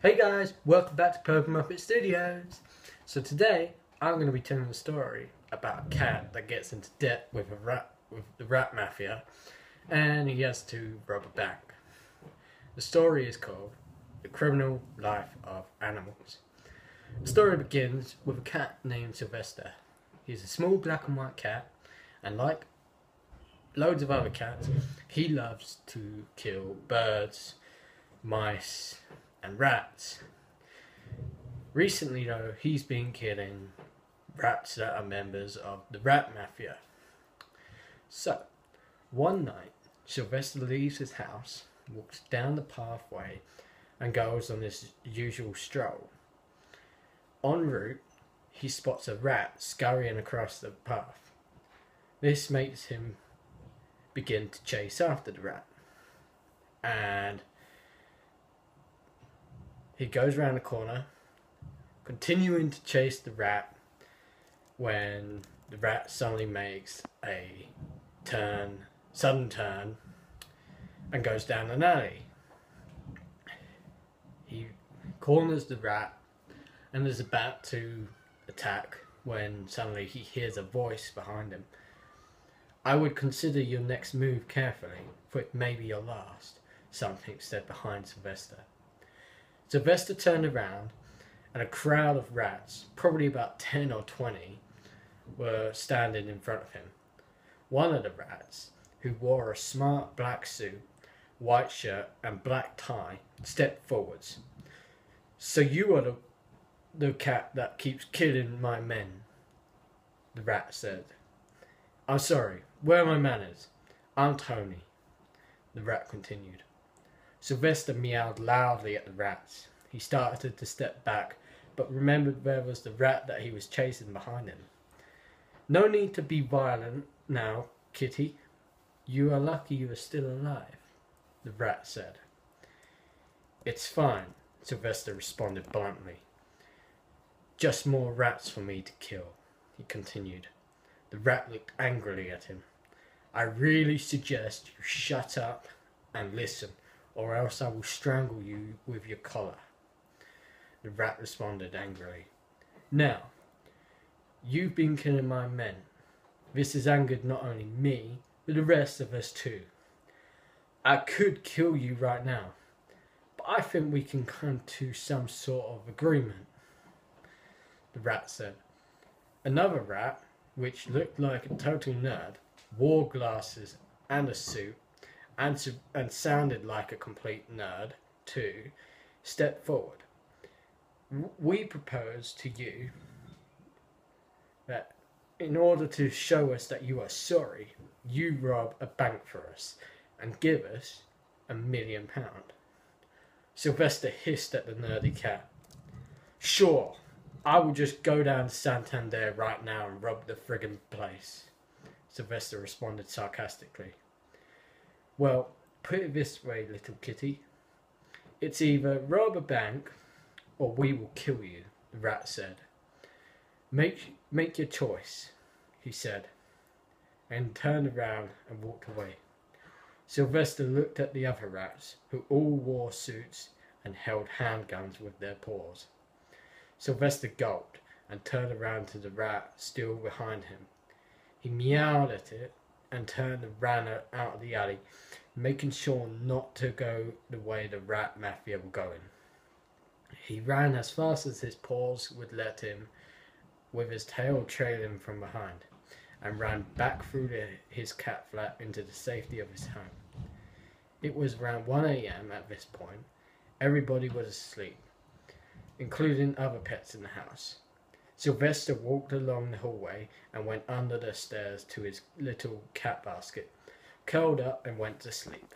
Hey guys, welcome back to PurpleMuppetStudio's. So today I'm going to be telling a story about a cat that gets into debt with the rat mafia, and he has to rob a bank. The story is called The Criminal Life of Animals. The story begins with a cat named Sylvester. He's a small black and white cat, and like loads of other cats, he loves to kill birds, mice, and rats. Recently though, he's been killing rats that are members of the rat mafia. So, one night, Sylvester leaves his house, walks down the pathway, and goes on his usual stroll. En route, he spots a rat scurrying across the path. This makes him begin to chase after the rat. And he goes around the corner, continuing to chase the rat, when the rat suddenly makes a sudden turn, and goes down an alley. He corners the rat and is about to attack when suddenly he hears a voice behind him. "I would consider your next move carefully, for it may be your last," something said behind Sylvester. Sylvester turned around, and a crowd of rats, probably about 10 or 20, were standing in front of him. One of the rats, who wore a smart black suit, white shirt, and black tie, stepped forwards. "So you are the cat that keeps killing my men," the rat said. "I'm sorry, where are my manners? I'm Tony," the rat continued. Sylvester meowed loudly at the rats. He started to step back, but remembered there was the rat that he was chasing behind him. "No need to be violent now, kitty. You are lucky you are still alive," the rat said. "It's fine," Sylvester responded bluntly. "Just more rats for me to kill," he continued. The rat looked angrily at him. "I really suggest you shut up and listen, or else I will strangle you with your collar," the rat responded angrily. "Now, you've been killing my men. This has angered not only me, but the rest of us too. I could kill you right now, but I think we can come to some sort of agreement," the rat said. Another rat, which looked like a total nerd, wore glasses and a suit, and sounded like a complete nerd too, stepped forward. "We propose to you that in order to show us that you are sorry, you rob a bank for us and give us £1 million. Sylvester hissed at the nerdy cat. "Sure, I will just go down to Santander right now and rob the friggin' place," Sylvester responded sarcastically. "Well, put it this way, little kitty. It's either rob a bank or we will kill you," the rat said. Make your choice," he said, and turned around and walked away. Sylvester looked at the other rats, who all wore suits and held handguns with their paws. Sylvester gulped and turned around to the rat still behind him. He meowed at it and turned and ran out of the alley, making sure not to go the way the rat mafia were going. He ran as fast as his paws would let him, with his tail trailing from behind, and ran back through his cat flap into the safety of his home. It was around 1 a.m. at this point. Everybody was asleep, including other pets in the house. Sylvester walked along the hallway and went under the stairs to his little cat basket, curled up and went to sleep.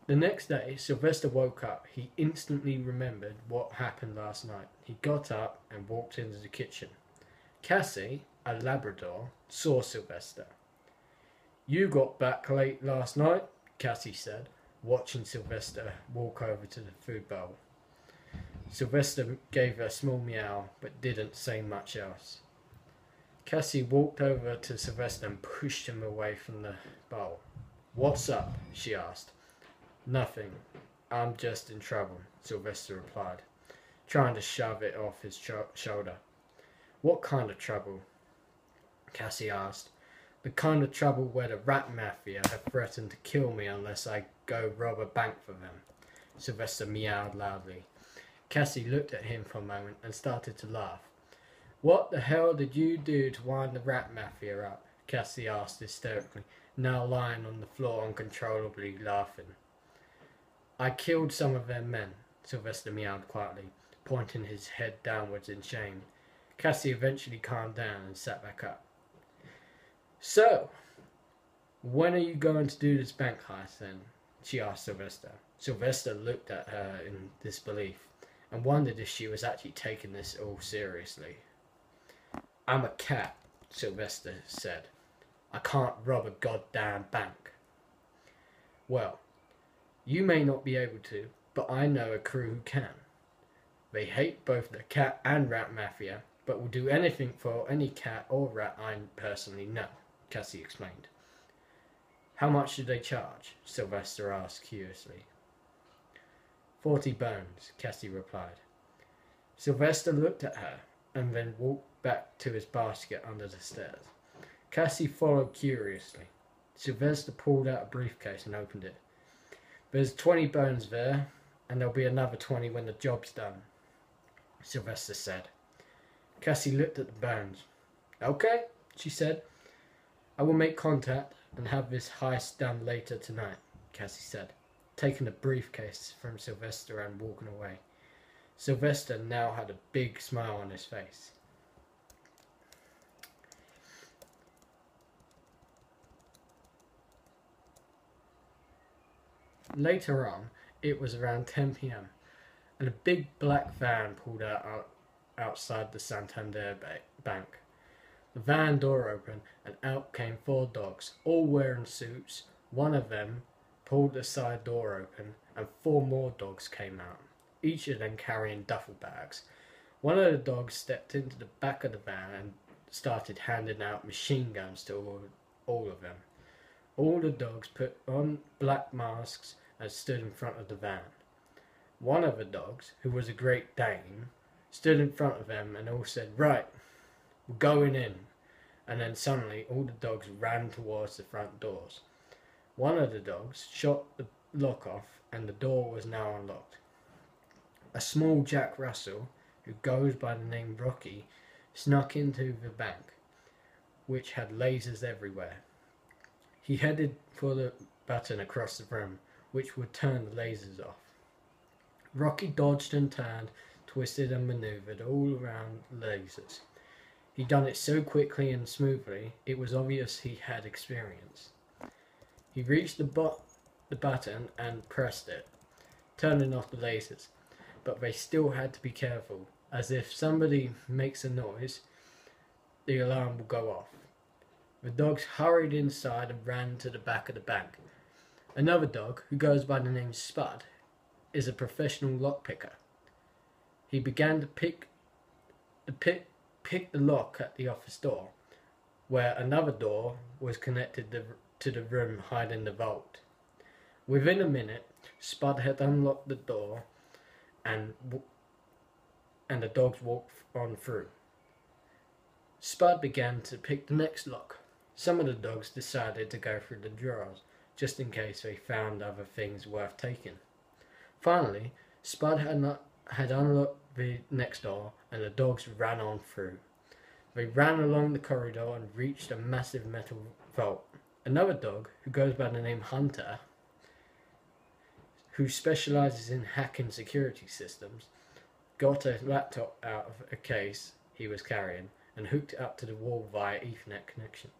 The next day, Sylvester woke up. He instantly remembered what happened last night. He got up and walked into the kitchen. Cassie, a Labrador, saw Sylvester. "You got back late last night," Cassie said, watching Sylvester walk over to the food bowl. Sylvester gave a small meow, but didn't say much else. Cassie walked over to Sylvester and pushed him away from the bowl. "What's up?" she asked. "Nothing. I'm just in trouble, Sylvester replied, trying to shove it off his shoulder. What kind of trouble? Cassie asked. The kind of trouble where the rat mafia have threatened to kill me unless I go rob a bank for them. Sylvester meowed loudly. Cassie looked at him for a moment and started to laugh. What the hell did you do to wind the rat mafia up? Cassie asked hysterically, now lying on the floor uncontrollably laughing. I killed some of their men, Sylvester meowed quietly, pointing his head downwards in shame. Cassie eventually calmed down and sat back up. So, when are you going to do this bank heist then? She asked Sylvester. Sylvester looked at her in disbelief and wondered if she was actually taking this all seriously. I'm a cat, Sylvester said. I can't rob a goddamn bank. Well, you may not be able to, but I know a crew who can. They hate both the cat and rat mafia, but will do anything for any cat or rat I personally know, Cassie explained. How much do they charge? Sylvester asked curiously. 40 bones, Cassie replied. Sylvester looked at her and then walked back to his basket under the stairs. Cassie followed curiously. Sylvester pulled out a briefcase and opened it. There's 20 bones there, and there'll be another 20 when the job's done, Sylvester said. Cassie looked at the bones. Okay, she said. I will make contact and have this heist done later tonight, Cassie said, taking the briefcase from Sylvester and walking away. Sylvester now had a big smile on his face. Later on, it was around 10 p.m. and a big black van pulled out outside the Santander Bank. The van door opened and out came 4 dogs, all wearing suits. One of them pulled the side door open and 4 more dogs came out, each of them carrying duffel bags. One of the dogs stepped into the back of the van and started handing out machine guns to all of them. All the dogs put on black masks and stood in front of the van. One of the dogs, who was a Great Dane, stood in front of them and all said, "Right, we're going in." And then suddenly all the dogs ran towards the front doors. One of the dogs shot the lock off and the door was now unlocked. A small Jack Russell, who goes by the name Rocky, snuck into the bank, which had lasers everywhere. He headed for the button across the room, which would turn the lasers off. Rocky dodged and turned, twisted and maneuvered all around the lasers. He'd done it so quickly and smoothly, it was obvious he had experience. He reached the button and pressed it, turning off the lasers, but they still had to be careful, as if somebody makes a noise, the alarm will go off. The dogs hurried inside and ran to the back of the bank. Another dog, who goes by the name Spud, is a professional lockpicker. He began to pick the lock at the office door, where another door was connected to the room hiding the vault. Within a minute, Spud had unlocked the door and the dogs walked on through. Spud began to pick the next lock. Some of the dogs decided to go through the drawers, just in case they found other things worth taking. Finally, Spud had unlocked the next door, and the dogs ran on through. They ran along the corridor and reached a massive metal vault. Another dog, who goes by the name Hunter, who specializes in hacking security systems, got a laptop out of a case he was carrying and hooked it up to the wall via Ethernet connection.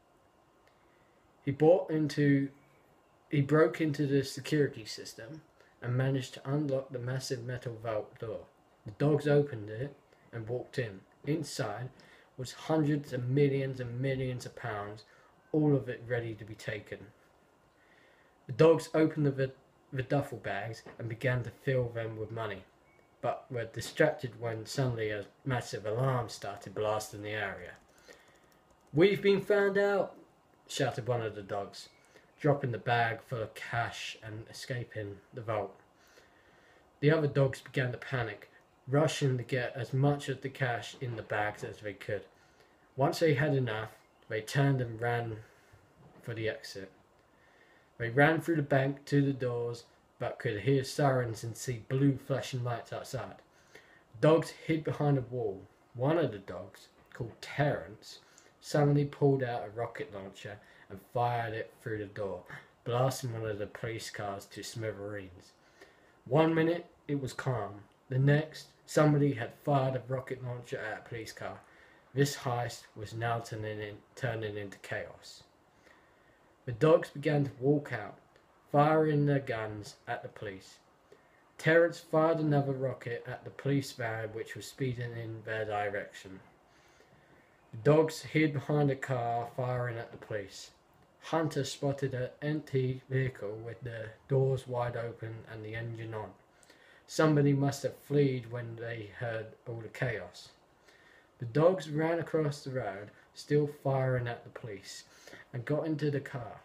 He broke into the security system and managed to unlock the massive metal vault door. The dogs opened it and walked in. Inside was hundreds and millions of pounds, all of it ready to be taken. The dogs opened the duffel bags and began to fill them with money, but were distracted when suddenly a massive alarm started blasting the area. "We've been found out!" shouted one of the dogs, dropping the bag full of cash and escaping the vault. The other dogs began to panic, rushing to get as much of the cash in the bags as they could. Once they had enough, they turned and ran for the exit. They ran through the bank to the doors, but could hear sirens and see blue flashing lights outside. Dogs hid behind a wall. One of the dogs, called Terence, suddenly pulled out a rocket launcher and fired it through the door, blasting one of the police cars to smithereens. 1 minute it was calm. The next, somebody had fired a rocket launcher at a police car. This heist was now turning into chaos. The dogs began to walk out, firing their guns at the police. Terence fired another rocket at the police van which was speeding in their direction. The dogs hid behind a car, firing at the police. Hunter spotted an empty vehicle with the doors wide open and the engine on. Somebody must have fled when they heard all the chaos. The dogs ran across the road, still firing at the police, and got into the car.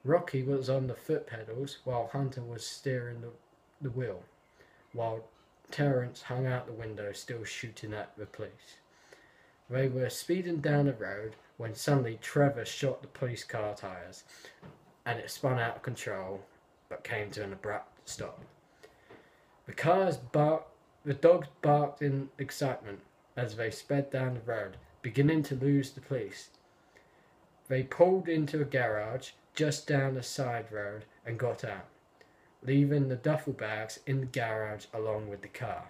Rocky was on the foot pedals while Hunter was steering the wheel, while Terence hung out the window, still shooting at the police. They were speeding down the road when suddenly Trevor shot the police car tires, and it spun out of control but came to an abrupt stop. The dogs barked in excitement as they sped down the road, beginning to lose the police. They pulled into a garage just down the side road and got out, leaving the duffel bags in the garage along with the car.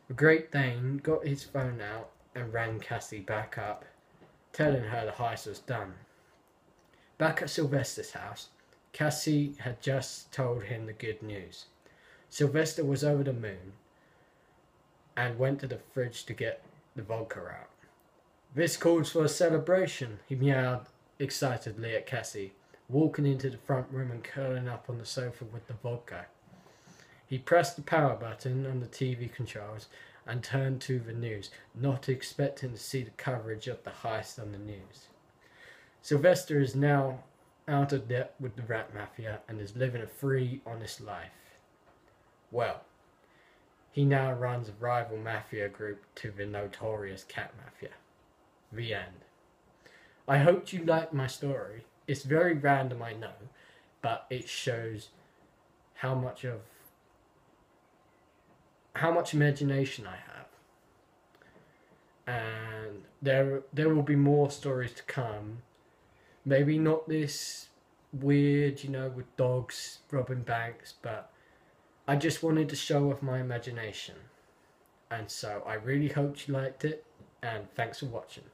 The Great Dane got his phone out and rang Cassie back up, telling her the heist was done. Back at Sylvester's house, Cassie had just told him the good news. Sylvester was over the moon and went to the fridge to get the vodka out. "This calls for a celebration," he meowed excitedly at Cassie, walking into the front room and curling up on the sofa with the vodka. He pressed the power button on the TV controls and turned to the news, not expecting to see the coverage of the heist on the news. Sylvester is now out of debt with the Rat Mafia and is living a free, honest life. Well, he now runs a rival mafia group to the notorious Cat Mafia. The end. I hope you liked my story. It's very random, I know, but it shows how much imagination I have. And there will be more stories to come. Maybe not this weird, with dogs robbing banks, but I just wanted to show off my imagination. And so I really hope you liked it, and thanks for watching.